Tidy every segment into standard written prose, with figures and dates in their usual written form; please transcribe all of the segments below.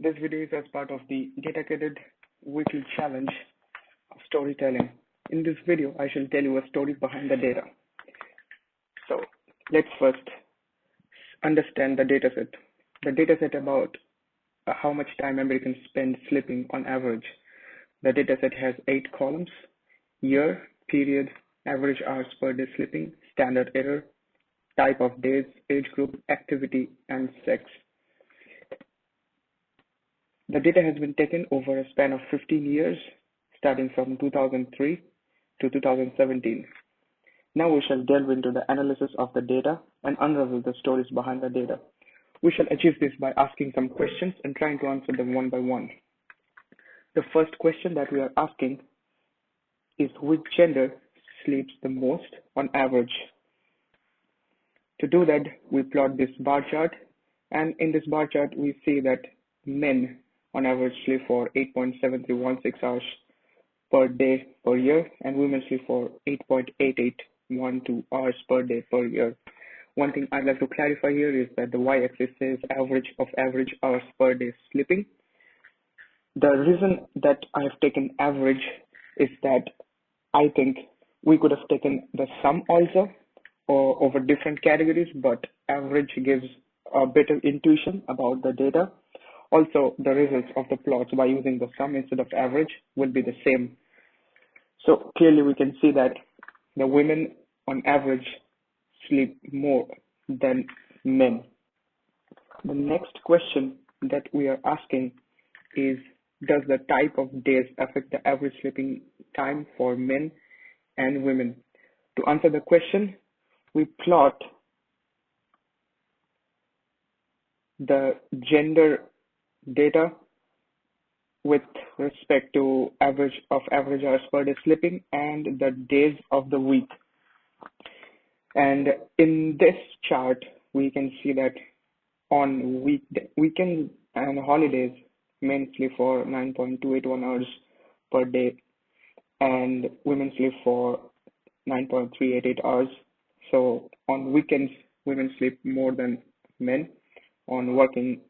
This video is as part of the dedicated weekly challenge of storytelling. In this video, I shall tell you a story behind the data. So let's first understand the dataset. The dataset about how much time Americans spend sleeping on average. The dataset has 8 columns: year, period, average hours per day sleeping, standard error, type of days, age group, activity, and sex. The data has been taken over a span of 15 years, starting from 2003 to 2017. Now we shall delve into the analysis of the data and unravel the stories behind the data. We shall achieve this by asking some questions and trying to answer them one by one. The first question that we are asking is which gender sleeps the most on average? To do that, we plot this bar chart, and in this bar chart, we see that men on average sleep for 8.7316 hours per day per year, and women sleep for 8.8812 hours per day per year. One thing I'd like to clarify here is that the y-axis says average of average hours per day sleeping. The reason that I have taken average is that I think we could have taken the sum also or over different categories, but average gives a better intuition about the data. Also, the results of the plots by using the sum instead of average will be the same. So clearly we can see that the women on average sleep more than men. The next question that we are asking is, does the type of days affect the average sleeping time for men and women? To answer the question, we plot the gender data with respect to average hours per day sleeping and the days of the week. And in this chart, we can see that on weekends and holidays, men sleep for 9.281 hours per day and women sleep for 9.388 hours. So on weekends, women sleep more than men. On working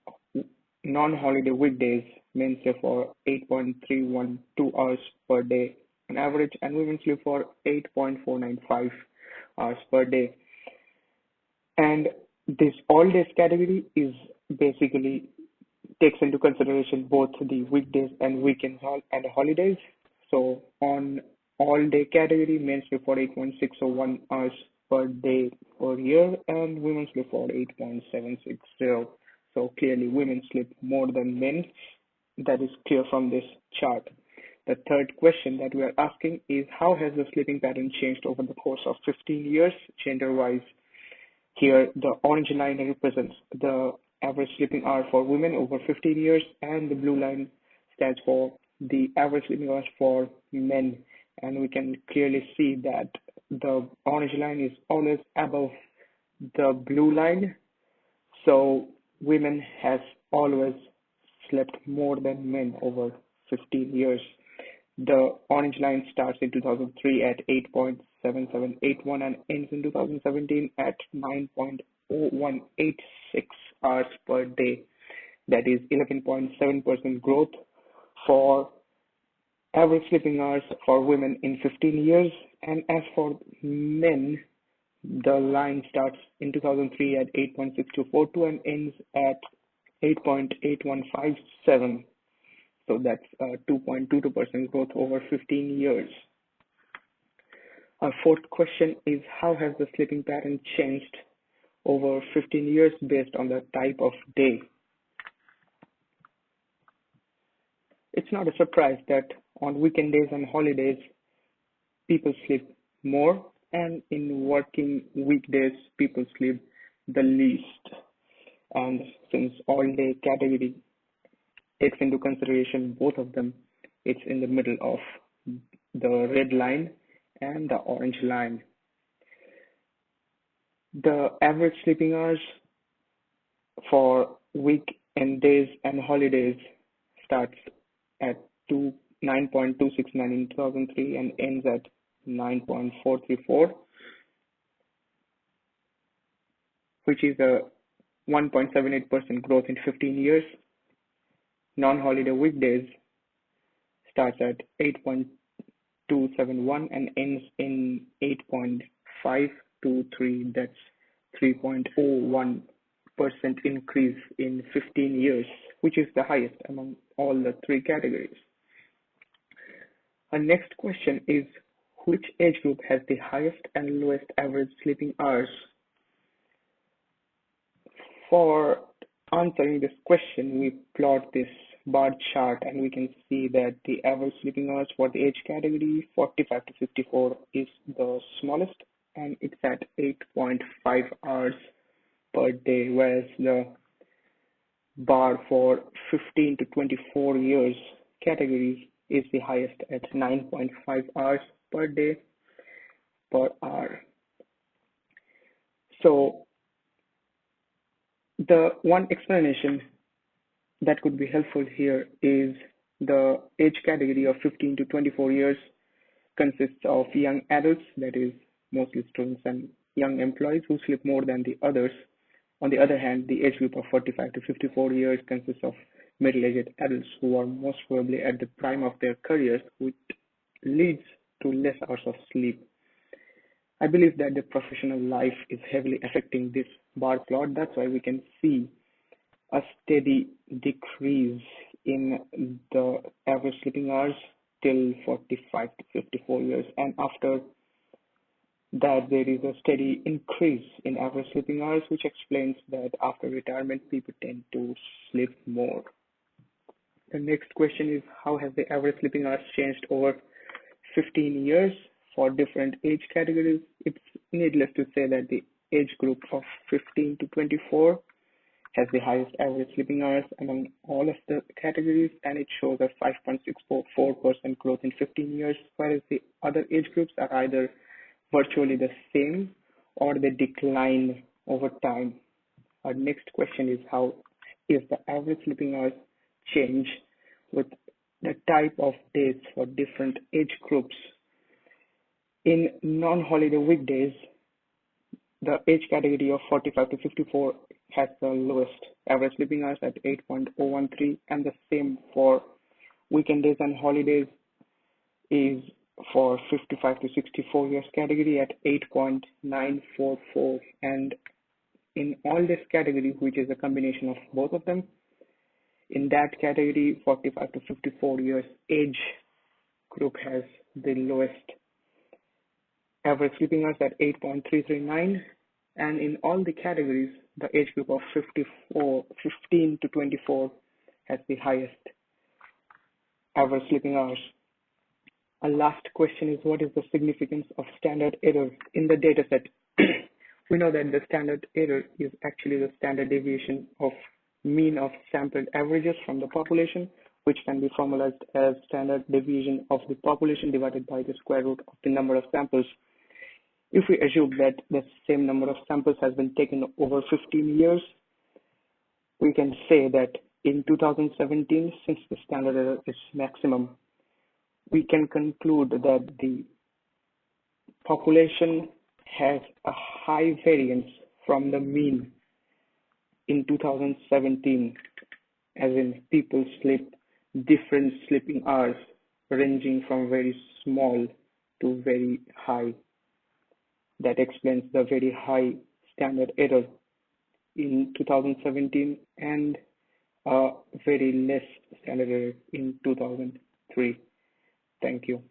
non-holiday weekdays, men sleep for 8.312 hours per day on average, and women sleep for 8.495 hours per day. And this all days category is basically takes into consideration both the weekdays and weekends and holidays. So on all day category, men sleep for 8.601 hours per day per year, and women sleep for 8.760. So clearly women sleep more than men. That is clear from this chart. The third question that we are asking is, how has the sleeping pattern changed over the course of 15 years gender-wise? Here the orange line represents the average sleeping hour for women over 15 years, and the blue line stands for the average sleeping hours for men. And we can clearly see that the orange line is always above the blue line. So women has always slept more than men over 15 years. The orange line starts in 2003 at 8.7781 and ends in 2017 at 9.0186 hours per day. That is 11.7% growth for average sleeping hours for women in 15 years. And as for men, the line starts in 2003 at 8.6242 and ends at 8.8157. So that's 2.22% growth over 15 years. Our fourth question is, how has the sleeping pattern changed over 15 years based on the type of day? It's not a surprise that on weekend days and holidays, people sleep more, and in working weekdays, people sleep the least. And since all day category takes into consideration both of them, it's in the middle of the red line and the orange line. The average sleeping hours for weekend days and holidays starts at 9.269 in 2003 and ends at 9.434, which is a 1.78% growth in 15 years. Non-holiday weekdays starts at 8.271 and ends in 8.523. That's 3.01% increase in 15 years, which is the highest among all the three categories. Our next question is, which age group has the highest and lowest average sleeping hours? For answering this question, we plot this bar chart and we can see that the average sleeping hours for the age category 45 to 54 is the smallest, and it's at 8.5 hours per day, whereas the bar for 15 to 24 years category is the highest at 9.5 hours per day per hour. So the one explanation that could be helpful here is the age category of 15 to 24 years consists of young adults, that is mostly students and young employees, who sleep more than the others. On the other hand, the age group of 45 to 54 years consists of middle-aged adults who are most probably at the prime of their careers, which leads to less hours of sleep. I believe that the professional life is heavily affecting this bar plot. That's why we can see a steady decrease in the average sleeping hours till 45 to 54 years, and after that there is a steady increase in average sleeping hours, which explains that after retirement people tend to sleep more. The next question is, how has the average sleeping hours changed over 15 years for different age categories? It's needless to say that the age group of 15 to 24 has the highest average sleeping hours among all of the categories, and it shows a 5.64% growth in 15 years, whereas the other age groups are either virtually the same or they decline over time. Our next question is, how is the average sleeping hours change with the type of days for different age groups? In non-holiday weekdays, the age category of 45 to 54 has the lowest average sleeping hours at 8.013, and the same for weekend days and holidays is for 55 to 64 years category at 8.944. And in all this category, which is a combination of both of them, in that category 45 to 54 years age group has the lowest average sleeping hours at 8.339, and in all the categories the age group of 15 to 24 has the highest average sleeping hours. Our last question is, what is the significance of standard error in the dataset? We know that the standard error is actually the standard deviation of mean of sampled averages from the population, which can be formalized as standard deviation of the population divided by the square root of the number of samples. If we assume that the same number of samples has been taken over 15 years, we can say that in 2017, since the standard error is maximum, we can conclude that the population has a high variance from the mean in 2017, as in people sleep different sleeping hours ranging from very small to very high. That explains the very high standard error in 2017 and a very less standard error in 2003. Thank you.